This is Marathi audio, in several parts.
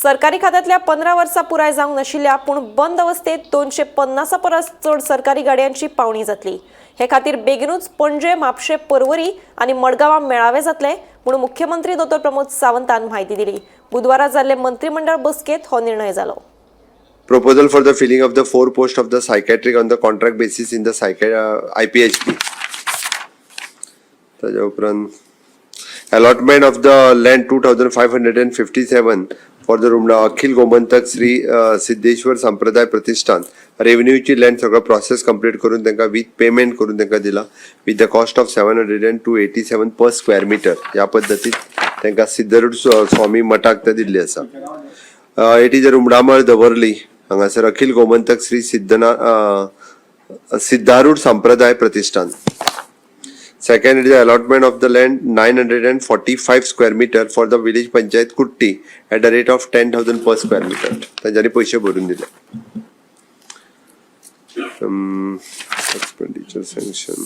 सरकारी खात्यातल्या 15 वर्सां पुराय जावंक नाशिल्ल्या पूण बंद अवस्थेत 250 परस चड सरकारी गाडयांची पावणी जातली। हे खातीर बेगीनूच पणजे, म्हापशें, पर्वरी आनी मडगांवां मेळावे जातले म्हूण मुख्यमंत्री डॉ. प्रमोद सावंतान म्हायती दिली। बुधवारा जाल्ले मंत्रिमंडळ बसकेंत हो निर्णय जालो। Proposal for the filling of the 4 posts of the psychiatric on the contract basis in the IPHP. ताज्या उपरांत allotment of the land 2557 for the room अखिल गोमंतक श्री सिद्धेश्वर संप्रदाय प्रतिष्ठान रेव्हेन्यूची लँड सगळं प्रोसेस कंप्लीट करून त्यांना विथ पेमेंट करून त्यांना दिला with the cost of 787 per square metre. या पद्धतीत त्यांना सिद्धरूड स्वामी मठाक ते दिल्ली आसा। It is a Rumdamol Davorlim हांगासर अखिल गोमंतक श्री सिद्धारूढ संप्रदाय प्रतिष्ठान। Second is the allotment of the land 945 square meter for the village panchayat Kutti at the rate of 10,000 per square meter. त्यांनी पैसे भरून दिले। Expenditure sanction.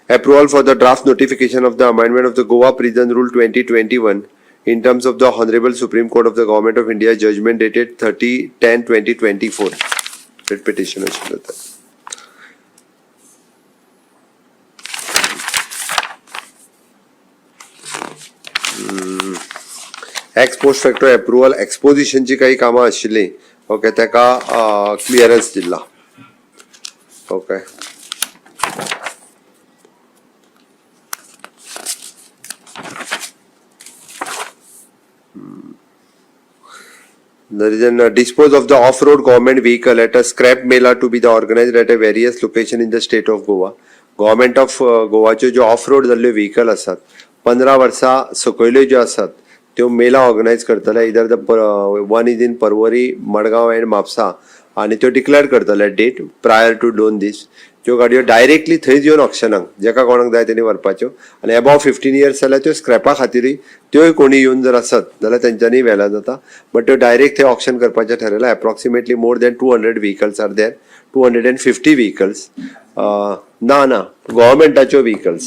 Approval for the draft notification of the amendment of the Goa Prison Rule 2021 in terms of the Honorable Supreme Court of the Government of India judgment dated 30/10/2024. That petition अशिल्लो था। एक्स पोस्ट फॅक्टो अप्रुवल एक्सपोजिशनची काही कामां आशिल्ली ओके ताका क्लियरन्स दिला okay. There is a dispose of the off-road government vehicle at a scrap mela to be the organized at a various location in the state of Goa. Government of Goa चे जो off-road जाल्ले vehicle असतात 15 वर्सां सकयल्यो ज्यो आसात त्यो मेला ऑर्गनायज करतले इधर the one is in Porvorim, Madgaon end Mapusa आणि त्यो डिक्लेअर करतले डेट प्रायर टू 2 दीस। ज्यो गाडयो डायरेक्टली थंय येवन ऑक्शनाक जेका कोणाक जाय तेणी व्हरपाच्यो आनी अबाव 15 इयर्स जाल्यार त्यो स्क्रॅपा खातीरय त्योय कोणी येवन जर आसत जाल्यार तेंच्यांनी व्हेला जाता बट त्यो डायरेक्ट थंय ऑक्शन करपाचें ठरयलां। Approximately more than 200 vehicles are there 250 vehicles ना गव्हर्मेंटाच्यो व्हेकल्स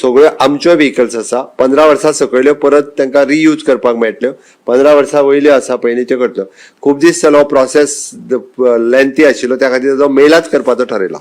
सगळ्यो आमच्यो व्हेकल्स आसा 15 वर्सां सकयल्यो परत तांकां रियूज करपाक मेळटल्यो 15 वर्सां वयल्यो आसा पयलींच्यो करच्यो। खूब दीस जालो प्रोसेस लेंथी आशिल्लो त्या खातीर तो मेलाच करपाचो ठरयला।